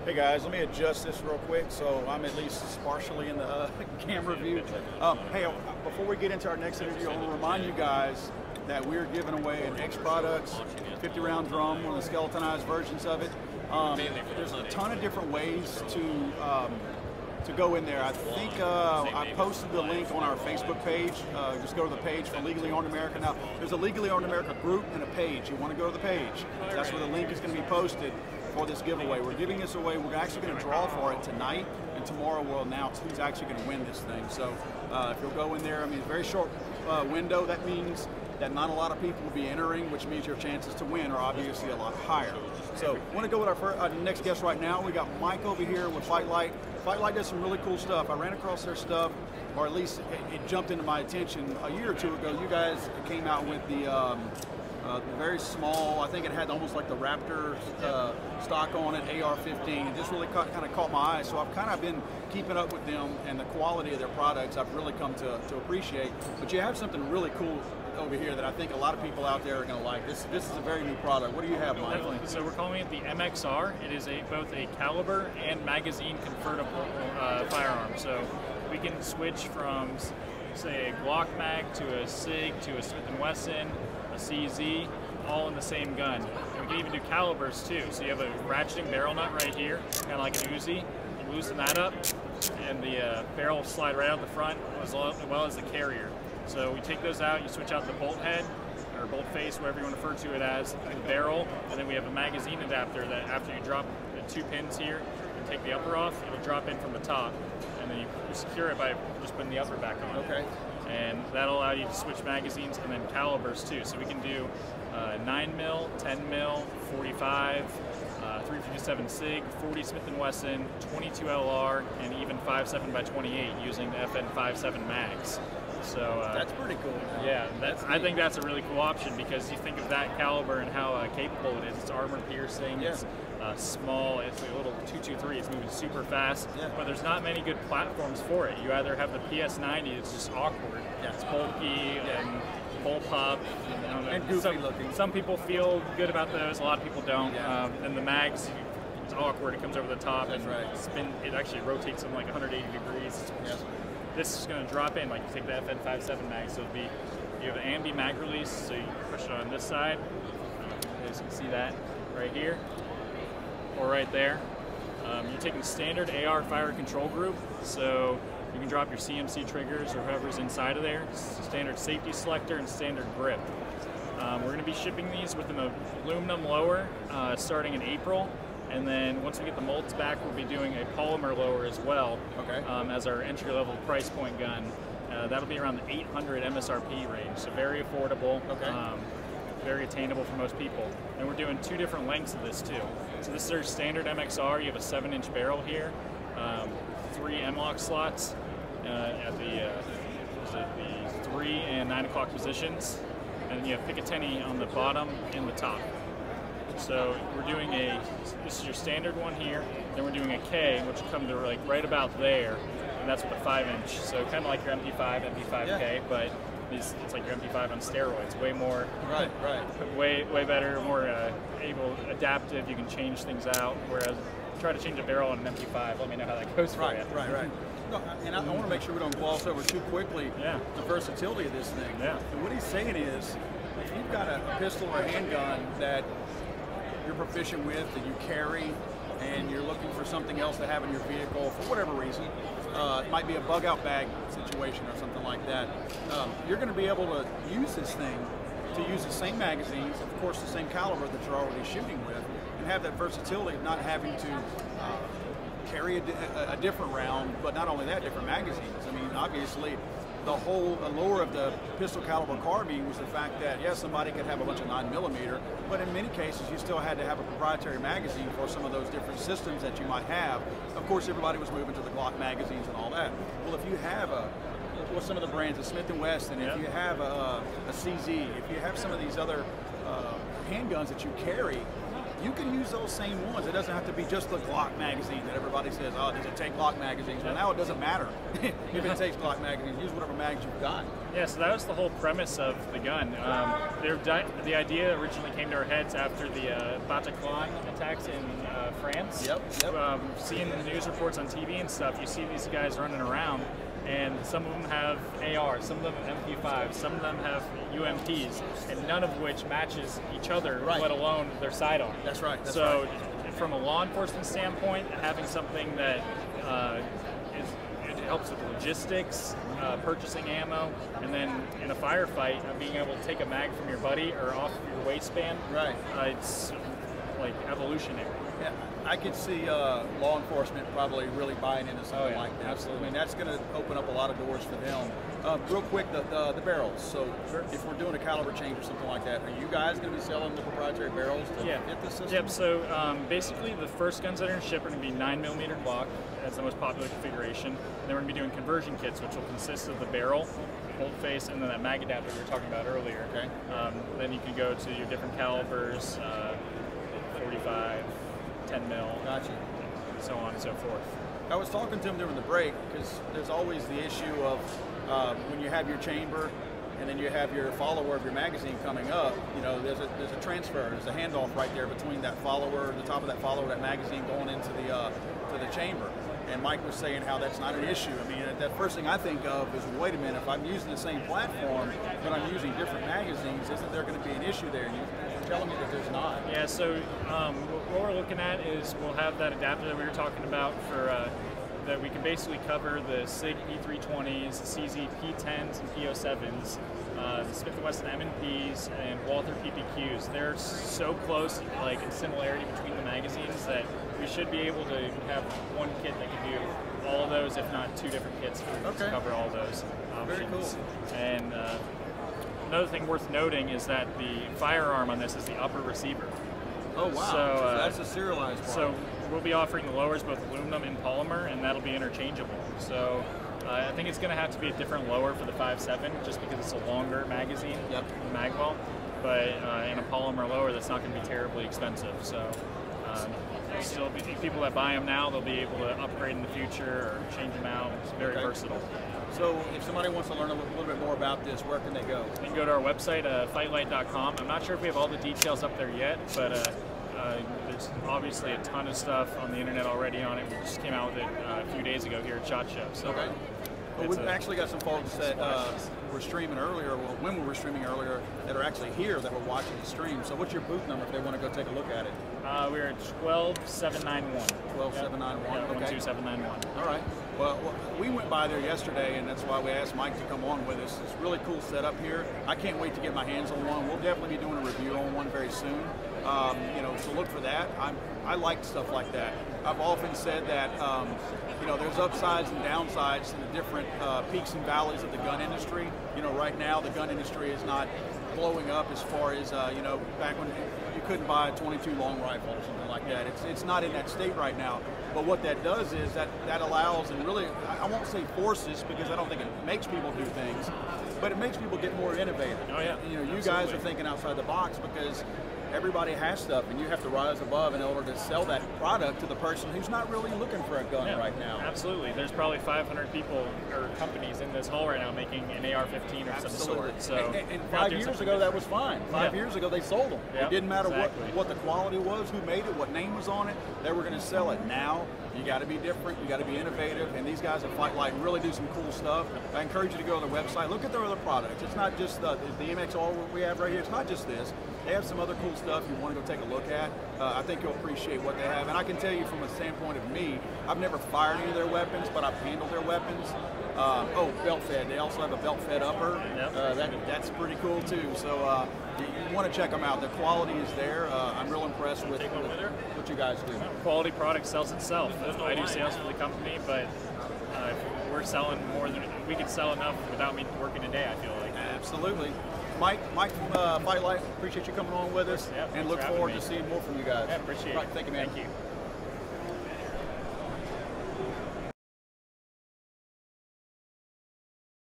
Hey guys, let me adjust this real quick so I'm at least partially in the camera view. Hey, before we get into our next interview, I want to remind you guys that we're giving away an X Products 50-round drum, one of the skeletonized versions of it. There's a ton of different ways to go in there. I think I posted the link on our Facebook page. Just go to the page for Legally Owned America. Now, there's a Legally Owned America group and a page. You want to go to the page. That's where the link is going to be posted for this giveaway. We're giving this away. We're actually going to draw for it tonight, and tomorrow we'll announce who's actually going to win this thing. So if you'll go in there, I mean, it's a very short window. That means that not a lot of people will be entering, which means your chances to win are obviously a lot higher. So I want to go with our next guest right now. We got Mike over here with FightLite. FightLite does some really cool stuff. I ran across their stuff, or at least it jumped into my attention a year or two ago. You guys came out with the very small, I think it had almost like the Raptor stock on it, AR-15. It just really kind of caught my eye. So I've kind of been keeping up with them, and the quality of their products I've really come to appreciate. But you have something really cool over here that I think a lot of people out there are going to like. This is a very new product. What do you have, Mike? Definitely. So we're calling it the MXR. It is both a caliber and magazine convertible firearm. So we can switch from, say, a Glock mag to a SIG to a Smith & Wesson, a CZ, all in the same gun. And we can even do calibers too. So you have a ratcheting barrel nut right here, kind of like an Uzi. You loosen that up, and the barrel will slide right out the front, as well as the carrier. So we take those out, you switch out the bolt head, or bolt face, whatever you want to refer to it as, the barrel, and then we have a magazine adapter that after you drop the 2 pins here, and take the upper off, it'll drop in from the top, and then you secure it by just putting the upper back on. Okay. And that'll allow you to switch magazines and then calibers too. So we can do 9mm, 10mm, 45, 357 SIG, 40 Smith & Wesson, 22 LR, and even 5.7x28 using the FN57 mags. So that's pretty cool. Yeah, I think that's a really cool option because you think of that caliber and how capable it is. It's armor piercing. Yeah. It's small. It's a little 223. It's moving super fast. Yeah. But there's not many good platforms for it. You either have the PS90. It's just awkward. Yeah. It's bulky and bullpup. And goofy looking. Some people feel good about those. A lot of people don't. Yeah. And the mags, it's awkward. It comes over the top. That's and right. It actually rotates them like 180 degrees. Yeah. This is going to drop in, like you take the FN57 mag, so it'll be, you have an ambi mag release, so you push it on this side, as you can see that right here, or right there. You're taking standard AR fire control group, so you can drop your CMC triggers or whoever's inside of there, standard safety selector and standard grip. We're going to be shipping these with an aluminum lower starting in April. And then once we get the molds back, we'll be doing a polymer lower as well. Okay. As our entry-level price point gun. That'll be around the 800 MSRP range, so very affordable, very attainable for most people. And we're doing 2 different lengths of this too. So this is our standard MXR. You have a 7-inch barrel here, 3 M-lock slots at the 3 and 9 o'clock positions, and then you have Picatinny on the bottom and the top. So we're doing this is your standard one here, then we're doing a K, which will come to like right about there, and that's with a 5-inch. So kind of like your MP5, MP5K, but it's like your MP5 on steroids. Way more, way better, more adaptive. You can change things out. Whereas try to change a barrel on an MP5. Let me know how that goes for you. Right. No, and I want to make sure we don't gloss over too quickly the versatility of this thing. Yeah. And what he's saying is, if you've got a pistol or a handgun that you're proficient with, that you carry, and you're looking for something else to have in your vehicle for whatever reason, it might be a bug out bag situation or something like that, you're going to be able to use this thing to use the same magazines, of course the same caliber that you're already shooting with, and have that versatility of not having to carry a different round, but not only that, different magazines. I mean, obviously, the whole allure of the pistol caliber carbine was the fact that, yes, somebody could have a bunch of 9mm, but in many cases you still had to have a proprietary magazine for some of those different systems that you might have. Of course, everybody was moving to the Glock magazines and all that. Well, if you have what's some of the brands, a Smith & Wesson, if you have a CZ, if you have some of these other handguns that you carry, you can use those same ones. It doesn't have to be just the Glock magazine that everybody says, oh, does it take Glock magazines? Well, now it doesn't matter if it takes Glock magazines. Use whatever mags you've got. Yeah, so that was the whole premise of the gun. The idea originally came to our heads after the Bataclan attacks in France. Yep. Seeing the news reports on TV and stuff, you see these guys running around, and some of them have ARs, some of them have MP5s, some of them have UMPs, and none of which matches each other, let alone their sidearm. That's right. So, from a law enforcement standpoint, having something that it helps with logistics, purchasing ammo, and then in a firefight, being able to take a mag from your buddy or off your waistband. Right. It's like evolutionary. Yeah, I could see law enforcement probably really buying into something like that. Absolutely. I mean, that's going to open up a lot of doors for them. Real quick, the barrels. So if we're doing a caliber change or something like that, are you guys going to be selling the proprietary barrels to fit the system? Yep, so basically the first guns that are going to ship are going to be 9mm Glock. That's the most popular configuration. And then we're going to be doing conversion kits, which will consist of the barrel, hold face, and then that mag adapter we were talking about earlier. Okay. Then you can go to your different calibers, 45, 10 mil, gotcha, so on and so forth. I was talking to him during the break because there's always the issue of when you have your chamber and then you have your follower of your magazine coming up. You know, there's a transfer, there's a handoff right there between that follower, the top of that follower, that magazine going into the to the chamber. And Mike was saying how that's not an issue. I mean, the first thing I think of is, wait a minute, if I'm using the same platform but I'm using different magazines, isn't there going to be an issue there? And you're telling me that there's not. Yeah, so what we're looking at is we'll have that adapter that we were talking about for that we can basically cover the SIG P320s, the CZ P10s and P07s, the Smith & Wesson M&Ps, and Walther PPQs. They're so close, like in similarity between the magazines, that we should be able to have one kit that can do all of those, if not two different kits to cover all those options. Very cool. And another thing worth noting is that the firearm on this is the upper receiver. Oh wow! So that's a serialized part. So we'll be offering the lowers both aluminum and polymer, and that'll be interchangeable. So I think it's going to have to be a different lower for the 5.7, just because it's a longer magazine, magwell. But in a polymer lower, that's not going to be terribly expensive. So there'll still be people that buy them now, they'll be able to upgrade in the future or change them out. It's very versatile. So if somebody wants to learn a little bit more about this, where can they go? They can go to our website, FightLite.com. I'm not sure if we have all the details up there yet, but there's obviously a ton of stuff on the internet already on it. We just came out with it a few days ago here at SHOT Show. So well, we've actually got some folks that were streaming earlier, well, when we were streaming earlier, that are actually here that were watching the stream. So what's your booth number if they want to go take a look at it? We're at 12791. 12791. Yeah, 12791. All right. Well, we went by there yesterday, and that's why we asked Mike to come on with us. It's a really cool setup here. I can't wait to get my hands on one. We'll definitely be doing a review on one very soon. You know, so look for that. I like stuff like that. I've often said that you know, there's upsides and downsides to the different peaks and valleys of the gun industry. You know, right now the gun industry is not blowing up as far as you know, back when you couldn't buy a 22 long rifle or something like that. It's not in that state right now. But what that does is that allows, and really, I won't say forces, because I don't think it makes people do things, but it makes people get more innovative. Oh yeah. You know, you guys are thinking outside the box, because everybody has stuff, and you have to rise above in order to sell that product to the person who's not really looking for a gun right now. Absolutely. There's probably 500 people or companies in this hall right now making an AR-15 or some sort. So, and 5 years ago, that was fine. 5 years ago, they sold them. It didn't matter what the quality was, who made it, what name was on it. They were going to sell it. Now, you got to be different. You got to be innovative. And these guys at FightLite really do some cool stuff. I encourage you to go to their website. Look at their other products. It's not just the MXR we have right here. It's not just this. They have some other cool stuff you want to go take a look at. I think you'll appreciate what they have. And I can tell you from a standpoint of me, I've never fired any of their weapons, but I've handled their weapons. Oh, belt fed. They also have a belt fed upper. That's pretty cool too. So you want to check them out. The quality is there. I'm real impressed with what you guys do. Quality product sells itself. I do sales for the company, but we're selling more than we could sell enough without me working a day, I feel like. Absolutely. Mike from FightLite, appreciate you coming on with us, and look forward to seeing more from you guys. Yeah, appreciate it. Thank you, man. Thank you.